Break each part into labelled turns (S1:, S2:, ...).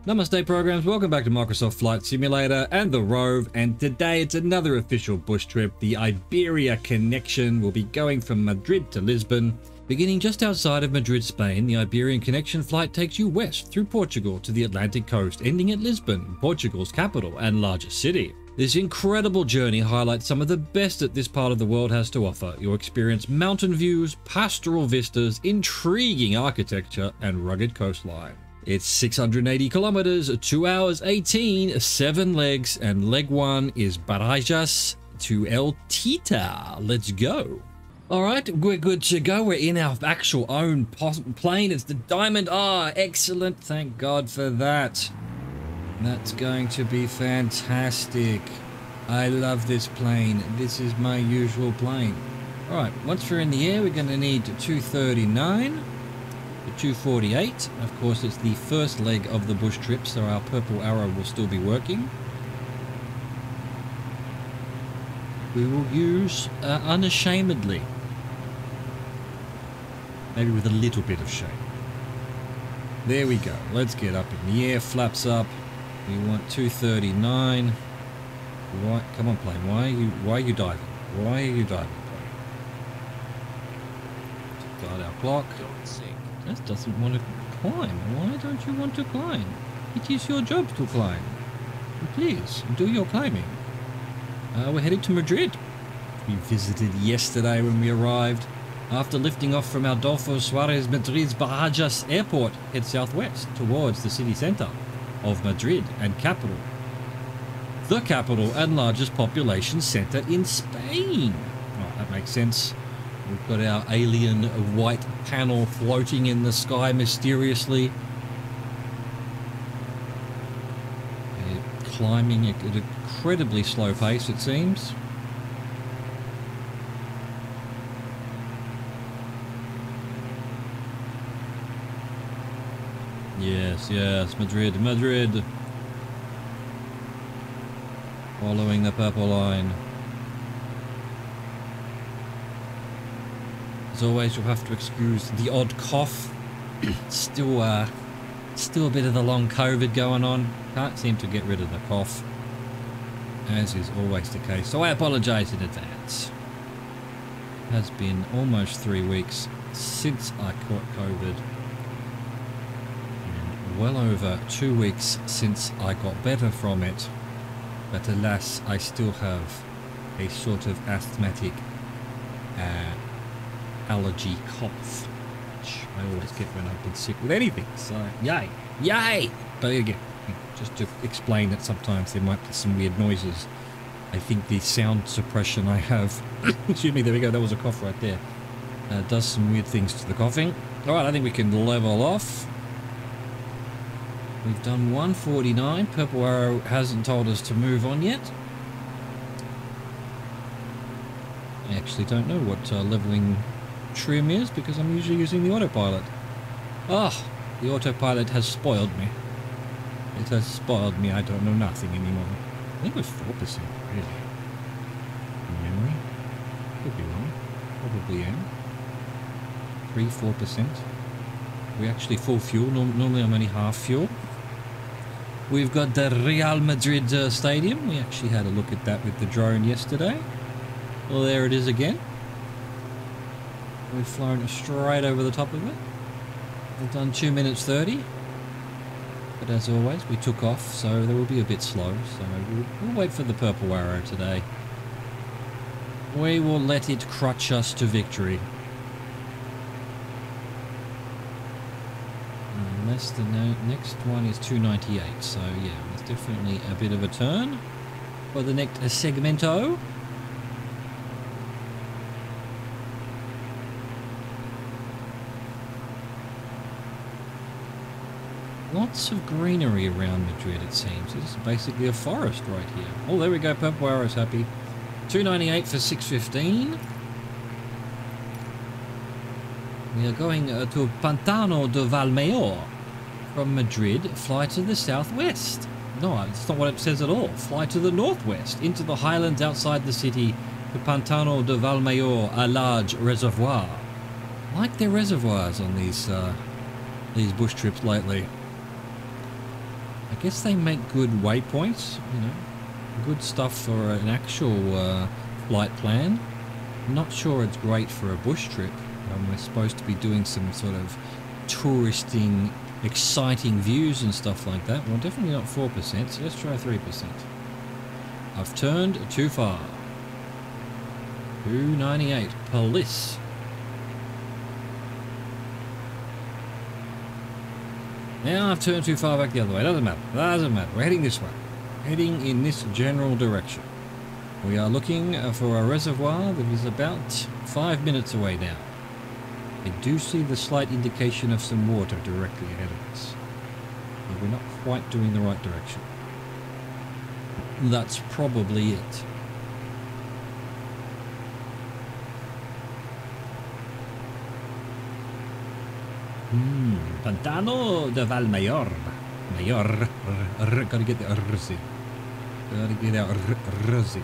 S1: Namaste programs, welcome back to Microsoft Flight Simulator and the Rove, and today it's another official bush trip. The Iberia Connection will be going from Madrid to Lisbon. Beginning just outside of Madrid, Spain, the Iberian Connection flight takes you west through Portugal to the Atlantic coast, ending at Lisbon, Portugal's capital and largest city. This incredible journey highlights some of the best that this part of the world has to offer. You'll experience mountain views, pastoral vistas, intriguing architecture, and rugged coastline. It's 680 kilometers, 2 hours 18, 7 legs, and leg 1 is Barajas to El Tita. Let's go. Alright, we're good to go. We're in our actual own plane. It's the Diamond R. Excellent. Thank God for that. That's going to be fantastic. I love this plane. This is my usual plane. Alright, once we're in the air, we're going to need 239. 248. Of course, it's the first leg of the bush trip, so our purple arrow will still be working. We will use unashamedly. Maybe with a little bit of shame. There we go. Let's get up in the air. Flaps up. We want 239. Right, come on, plane. Why are you diving? Why are you diving, plane? Start our clock. Just doesn't want to climb. Why don't you want to climb? It is your job to climb. Please, do your climbing. We're headed to Madrid. We visited yesterday when we arrived. After lifting off from Adolfo Suarez Madrid's Barajas airport, head southwest towards the city centre of Madrid and capital. The capital and largest population centre in Spain. Right, that makes sense. We've got our alien white panel floating in the sky mysteriously. Climbing at an incredibly slow pace, it seems. Yes, yes, Madrid, Madrid. Following the purple line. As always, you'll have to excuse the odd cough. Still a bit of the long COVID going on. Can't seem to get rid of the cough, as is always the case. So I apologise in advance. It has been almost 3 weeks since I caught COVID, and well over 2 weeks since I got better from it. But alas, I still have a sort of asthmatic allergy cough, which I always get when I've been sick with anything. So yay, yay! But again, just to explain that sometimes there might be some weird noises. I think the sound suppression I have, excuse me, there we go, that was a cough right there, does some weird things to the coughing. Alright, I think we can level off. We've done 149. Purple arrow hasn't told us to move on yet. I actually don't know what leveling trim is, because I'm usually using the autopilot. Ah, the autopilot has spoiled me. It has spoiled me. I don't know nothing anymore. I think we're 4%, really. From memory. Could be wrong. Probably am. 3-4%. We're actually full fuel. Normally I'm only half fuel. We've got the Real Madrid stadium. We actually had a look at that with the drone yesterday. Well, there it is again. We've flown straight over the top of it. We've done 2 minutes 30. But as always, we took off, so they will be a bit slow. So we'll wait for the purple arrow today. We will let it crutch us to victory. Unless the next one is 298. So yeah, it's definitely a bit of a turn for the next segmento. Lots of greenery around Madrid, it seems. It's basically a forest right here. Oh, there we go. Purple arrow's happy. 298 for 615. We are going to Pantano de Valmayor. From Madrid, fly to the southwest. No, it's not what it says at all. Fly to the northwest, into the highlands outside the city, to Pantano de Valmayor, a large reservoir. I like their reservoirs on these bush trips lately. I guess they make good waypoints, you know, good stuff for an actual flight plan. I'm not sure it's great for a bush trip. We're supposed to be doing some sort of touristing, exciting views and stuff like that. Well, definitely not 4%, so let's try 3%. I've turned too far. 298, police. Now I've turned too far back the other way. Doesn't matter. Doesn't matter. We're heading this way. Heading in this general direction. We are looking for a reservoir that is about 5 minutes away now. I do see the slight indication of some water directly ahead of us. But we're not quite doing the right direction. That's probably it. Pantano de Valmayor. Mayor. Gotta get the R's in. Gotta get our R's in.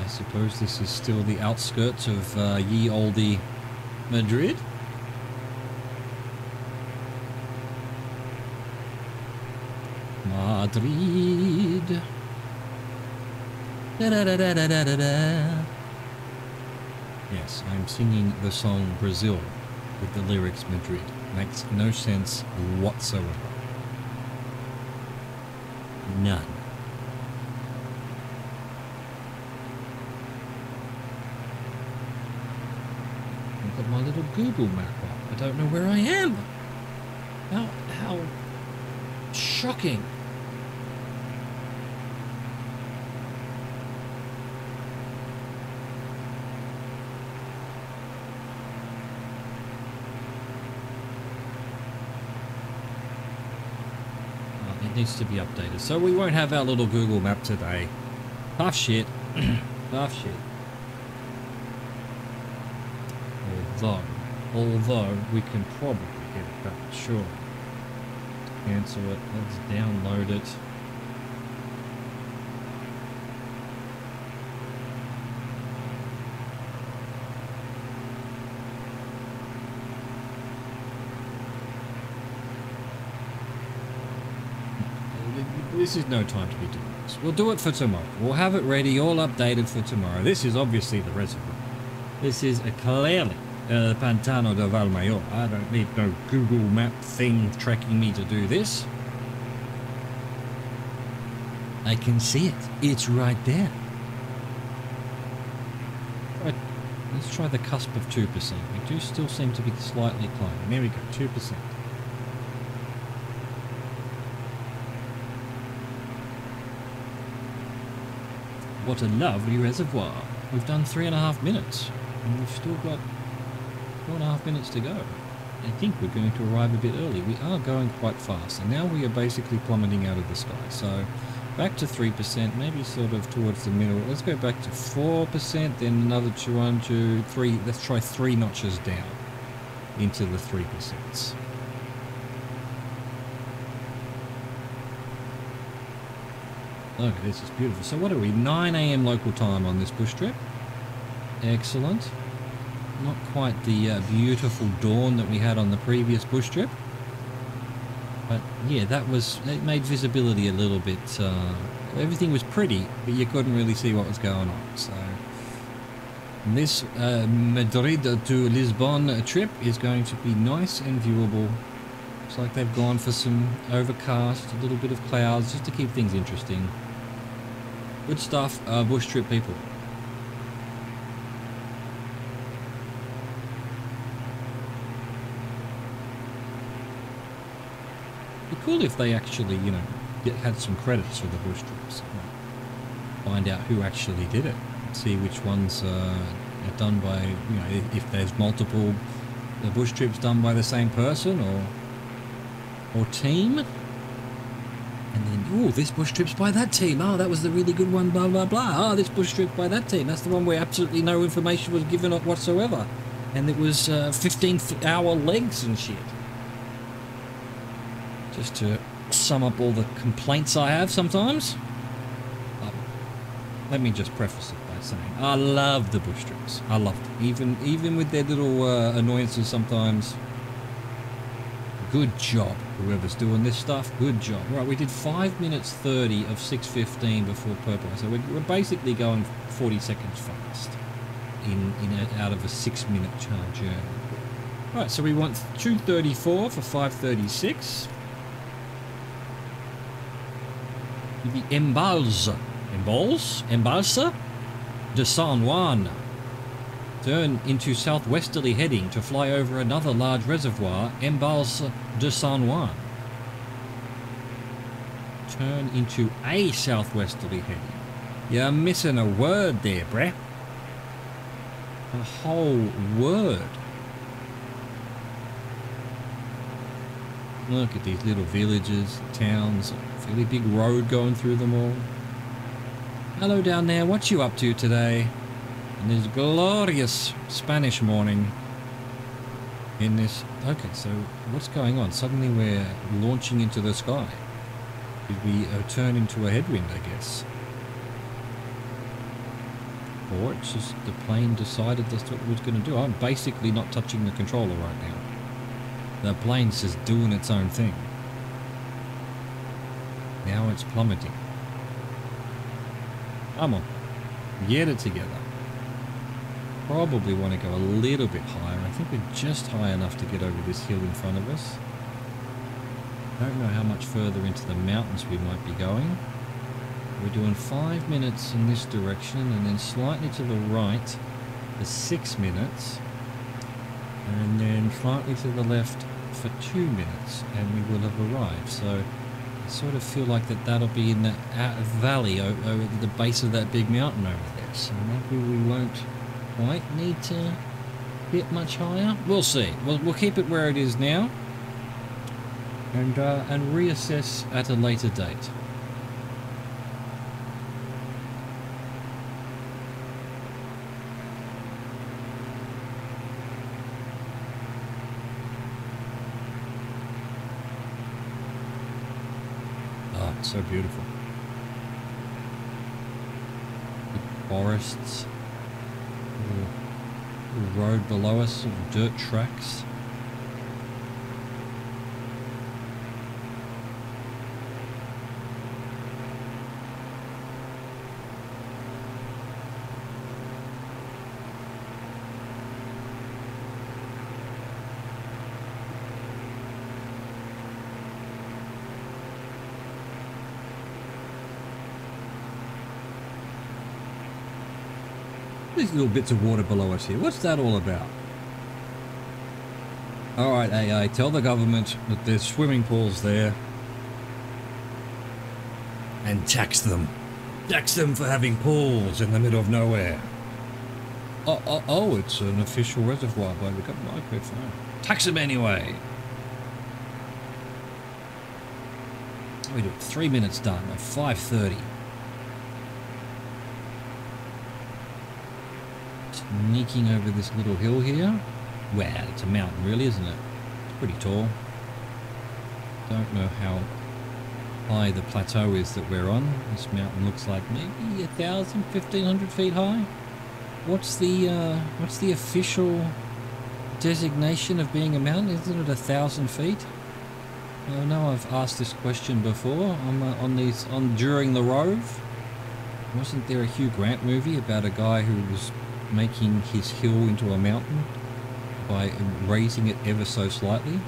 S1: I suppose this is still the outskirts of ye olde Madrid. Madrid. Da, da, da, da, da, da, da. Yes, I'm singing the song Brazil with the lyrics Madrid. Makes no sense whatsoever. None. I've got my little Google map on. I don't know where I am. How shocking. Needs to be updated, so we won't have our little Google map today. Half shit. Half shit. Although we can probably get it back, sure. Cancel it. Let's download it. This is no time to be doing this. We'll do it for tomorrow. We'll have it ready, all updated for tomorrow. This is obviously the reservoir. This is clearly Pantano de Valmayor. I don't need no Google map thing tracking me to do this. I can see it. It's right there. Right. Let's try the cusp of 2%. We do still seem to be slightly climbing. There we go, 2%. What a lovely reservoir. We've done 3.5 minutes and we've still got 4.5 minutes to go. I think we're going to arrive a bit early. We are going quite fast and now we are basically plummeting out of the sky. So back to 3%, maybe sort of towards the middle. Let's go back to 4%, then another 1, 2, 3. Let's try 3 notches down into the 3%. Look, this is beautiful. So what are we? 9 AM local time on this bush trip. Excellent. Not quite the beautiful dawn that we had on the previous bush trip. But yeah, it made visibility a little bit, everything was pretty, but you couldn't really see what was going on. So this Madrid to Lisbon trip is going to be nice and viewable. Looks like they've gone for some overcast, a little bit of clouds, just to keep things interesting. Good stuff, bush trip people. It'd be cool if they actually, you know, had some credits for the bush trips. Find out who actually did it. See which ones are done by, you know, if there's multiple bush trips done by the same person or team. And then, oh, this bush trip's by that team. Oh, that was the really good one, blah, blah, blah. Oh, this bush trip by that team. That's the one where absolutely no information was given up whatsoever. And it was 15-hour legs and shit. Just to sum up all the complaints I have sometimes. Let me just preface it by saying. I love the bush trips. I love them. Even with their little annoyances sometimes. Good job, whoever's doing this stuff. Good job. Right, we did 5 minutes 30 of 6:15 before purple. So we're basically going 40 seconds fast out of a 6-minute journey. Right, so we want 2:34 for 5:36. The Embalse de San Juan. Turn into southwesterly heading to fly over another large reservoir, Embalse de San Juan. Turn into a southwesterly heading. You're missing a word there, bruh. A whole word. Look at these little villages, towns, a fairly big road going through them all. Hello down there, what you up to today? In this glorious Spanish morning. In this... Okay, so what's going on? Suddenly we're launching into the sky. Did we turn into a headwind, I guess? Or it's just the plane decided that's what it was going to do. I'm basically not touching the controller right now. The plane's just doing its own thing. Now it's plummeting. Come on. Get it together. Probably want to go a little bit higher. I think we're just high enough to get over this hill in front of us. Don't know how much further into the mountains we might be going. We're doing 5 minutes in this direction and then slightly to the right for 6 minutes. And then slightly to the left for 2 minutes and we will have arrived. So I sort of feel like that'll be in the valley over the base of that big mountain over there. So maybe we won't quite need to get much higher. We'll see. We'll keep it where it is now and reassess at a later date. So beautiful. The forests, the road below us of dirt tracks. These little bits of water below us here. What's that all about? Alright, AA, tell the government that there's swimming pools there. And tax them. Tax them for having pools in the middle of nowhere. Oh, it's an official reservoir by the government. Okay, fine. Tax them anyway. We do it 3 minutes done at 5:30. Sneaking over this little hill here. Well, it's a mountain really, isn't it? It's pretty tall. Don't know how high the plateau is that we're on. This mountain looks like maybe 1,000, 1,500 feet high. What's the official designation of being a mountain? Isn't it 1,000 feet? I know I've asked this question before during the Rove. Wasn't there a Hugh Grant movie about a guy who was making his hill into a mountain by raising it ever so slightly?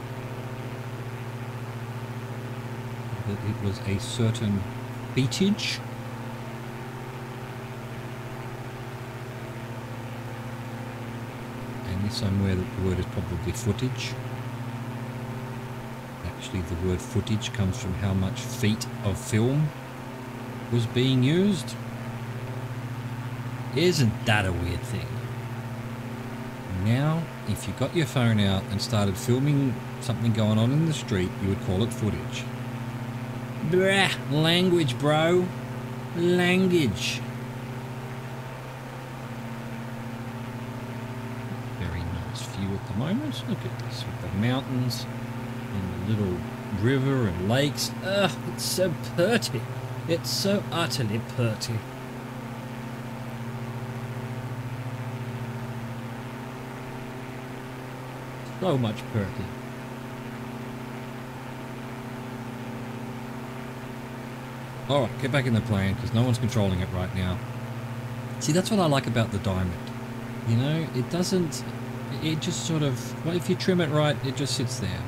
S1: That it was a certain feetage. And somewhere that the word is probably footage. Actually, the word footage comes from how much feet of film was being used. Isn't that a weird thing? Now, if you got your phone out and started filming something going on in the street, you would call it footage. Bruh, language, bro. Language. Very nice view at the moment. Look at this with the mountains and the little river and lakes. Ugh, it's so pretty. It's so utterly pretty. So much perky. Alright, get back in the plane, because no one's controlling it right now. See, that's what I like about the Diamond. You know, it doesn't... It just sort of... Well, if you trim it right, it just sits there.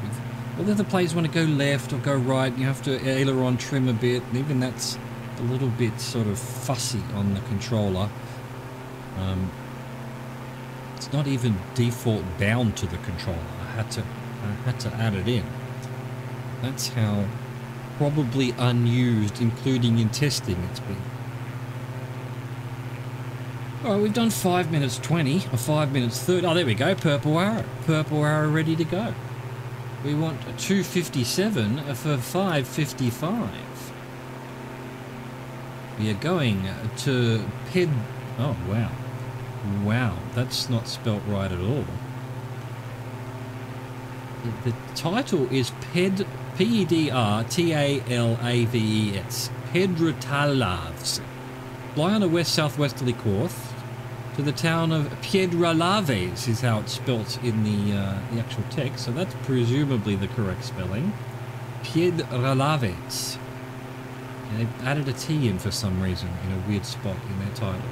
S1: All the other planes want to go left or go right, you have to aileron trim a bit, and even that's a little bit sort of fussy on the controller. It's not even default bound to the controller. I had to add it in. That's how probably unused, including in testing, it's been. Alright, we've done 5 minutes 20, or 5 minutes 30. Oh, there we go, purple arrow. Purple arrow ready to go. We want a 257 for 555. We are going to Oh, wow. Wow, that's not spelt right at all. The title is P-E-D-R-T-A-L-A-V-E-S. Pedratalavs. Fly on a west-southwesterly course to the town of Piedralaves is how it's spelt in the actual text, so that's presumably the correct spelling. Piedralaves. And they've added a T in for some reason in a weird spot in their title,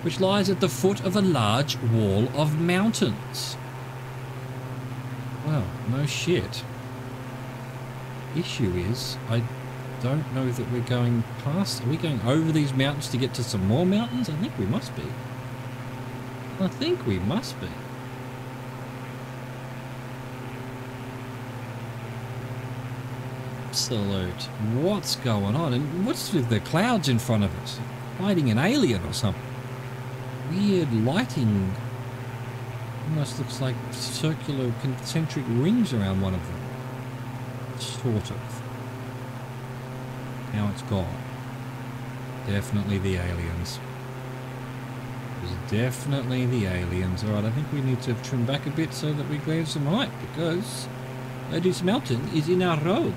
S1: which lies at the foot of a large wall of mountains. Well, no shit. Issue is, I don't know that we're going past. Are we going over these mountains to get to some more mountains? I think we must be. I think we must be. Absolute. What's going on? And what's with the clouds in front of us? Fighting an alien or something. Weird lighting. Almost looks like circular concentric rings around one of them. Sort of. Now it's gone. Definitely the aliens. It was definitely the aliens. Alright, I think we need to trim back a bit so that we gain some height, because this mountain is in our road.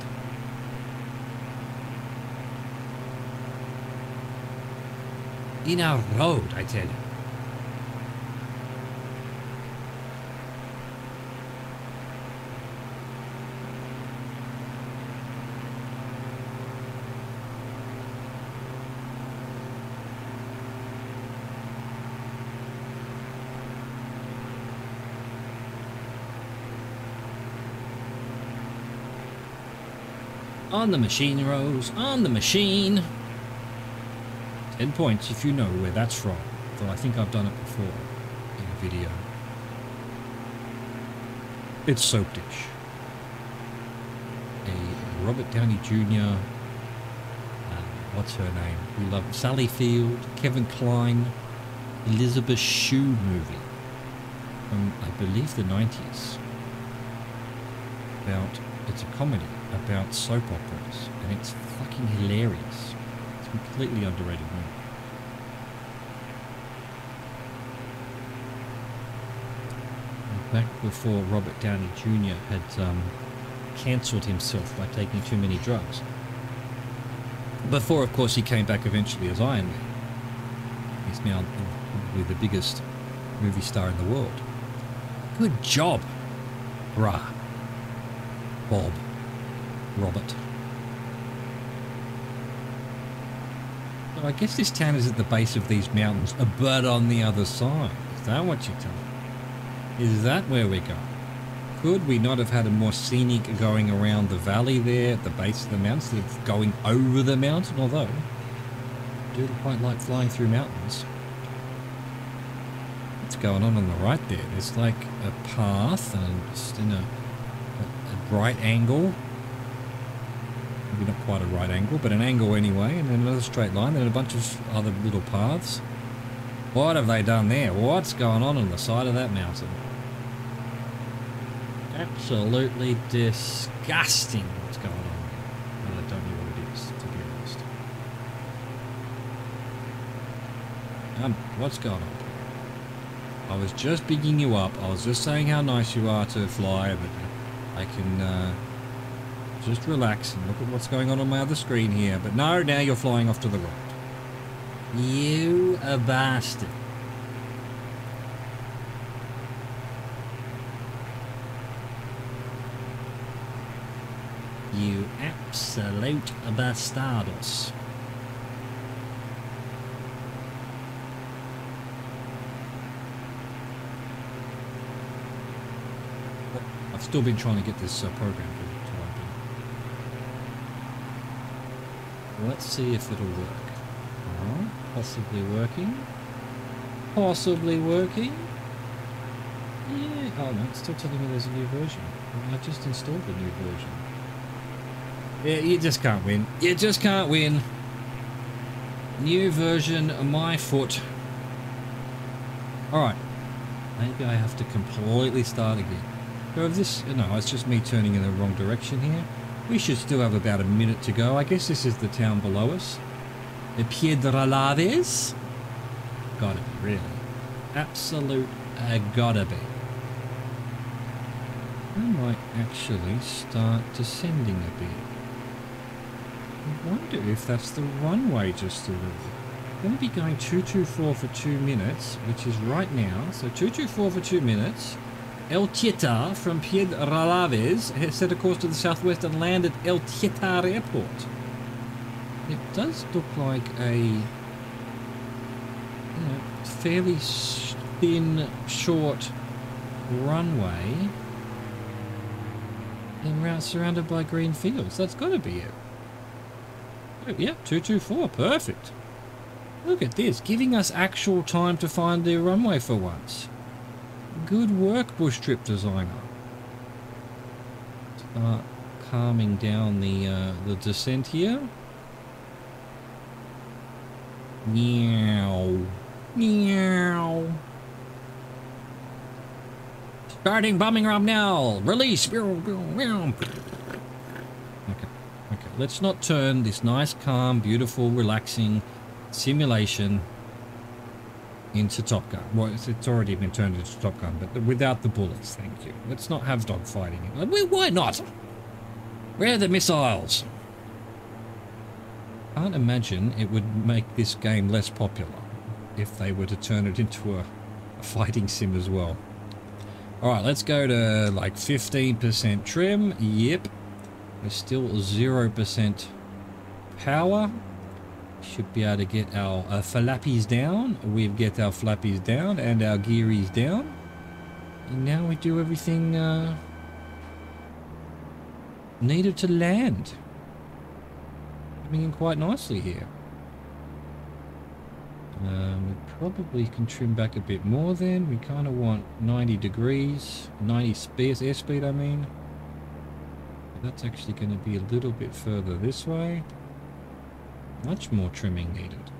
S1: In our road, I tell you. On the machine, Rose. On the machine. 10 points if you know where that's from. Though I think I've done it before in a video. It's Soap Dish. A Robert Downey Jr. What's her name? We love Sally Field, Kevin Kline, Elizabeth Shue movie from, I believe, the 90s. It's a comedy about soap operas, and it's fucking hilarious. It's a completely underrated movie. Back before Robert Downey Jr. had cancelled himself by taking too many drugs. Before, of course, he came back eventually as Iron Man. He's now probably the biggest movie star in the world. Good job, brah. Bob. Robert. So I guess this town is at the base of these mountains, but on the other side. Is that what you tell me? Is that where we're going? Could we not have had a more scenic going around the valley there at the base of the mountain instead of going over the mountain? Although, I do quite like flying through mountains. What's going on the right there? There's like a path and just in a right angle. Maybe not quite a right angle, but an angle anyway, and then another straight line, then a bunch of other little paths. What have they done there? What's going on the side of that mountain? Absolutely disgusting what's going on there. Well, I don't know what it is, to be honest. What's going on? I was just bigging you up. I was just saying how nice you are to fly, but I can just relax and look at what's going on my other screen here. But no, now you're flying off to the right. You a bastard. Absolute bastardos. I've still been trying to get this program to open. Let's see if it'll work. Oh, possibly working. Possibly working. Yeah. Oh no, it's still telling me there's a new version. I just installed a new version. Yeah, you just can't win. You just can't win. New version, my foot. Alright. Maybe I have to completely start again. So if this... No, it's just me turning in the wrong direction here. We should still have about a minute to go. I guess this is the town below us. The Piedralaves. Gotta be, really. Absolute gotta be. I might actually start descending a bit. I wonder if that's the runway just a little. I'm going to be going 224 for 2 minutes, which is right now. So 224 for 2 minutes. El Tietar from Piedralaves has set a course to the southwest and land at El Tietar Airport. It does look like a fairly thin, short runway and surrounded by green fields. That's got to be it. Oh, yep, 224, perfect. Look at this, giving us actual time to find the runway for once. Good work, Bush Trip designer. Start calming down the descent here. Meow. Meow. Starting bombing ramp now. Release. Okay. Okay. Let's not turn this nice, calm, beautiful, relaxing simulation into Top Gun. Well, it's already been turned into Top Gun, but without the bullets, thank you. Let's not have dogfighting. Why not? Where are the missiles? I can't imagine it would make this game less popular if they were to turn it into a fighting sim as well. Alright, let's go to like 15% trim. Yep. We're still 0% power. Should be able to get our flappies down. We've get our flappies down and our gearies down. And now we do everything needed to land. Coming in quite nicely here. We probably can trim back a bit more then. We kind of want 90 degrees, 90 airspeed I mean. That's actually going to be a little bit further this way. Much more trimming needed.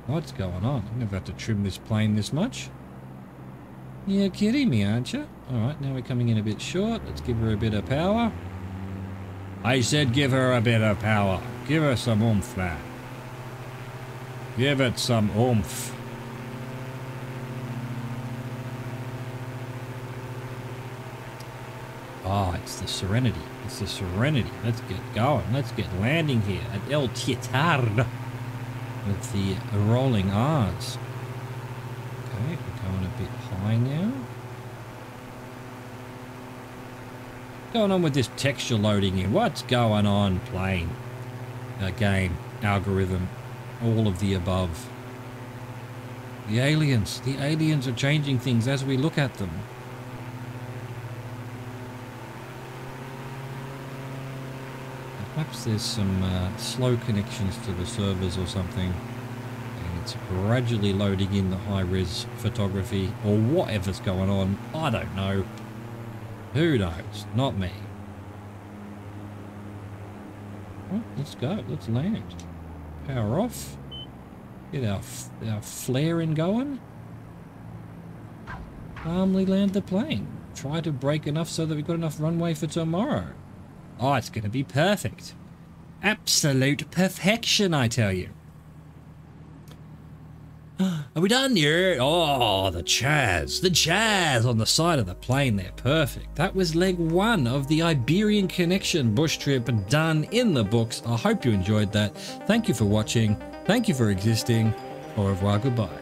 S1: What's going on? I'm never have to trim this plane this much. You're kidding me, aren't you? Alright, now we're coming in a bit short. Let's give her a bit of power. I said give her a bit of power. Give her some oomph, man. Give it some oomph. Oh, it's the Serenity. It's the Serenity. Let's get going. Let's get landing here at El Tietar with the rolling R's. Okay, we're going a bit high now. What's going on with this texture loading here? What's going on, plane? Game, algorithm, all of the above. The aliens are changing things as we look at them. Perhaps there's some slow connections to the servers or something, and it's gradually loading in the high-res photography or whatever's going on. I don't know. Who knows? Not me. Well, let's go. Let's land. Power off. Get our flaring going. Calmly land the plane. Try to break enough so that we've got enough runway for tomorrow. Oh, it's going to be perfect. Absolute perfection, I tell you. Are we done here? Oh, the Chaz on the side of the plane there. Perfect. That was leg one of the Iberian Connection bush trip done in the books. I hope you enjoyed that. Thank you for watching. Thank you for existing. Au revoir, goodbye.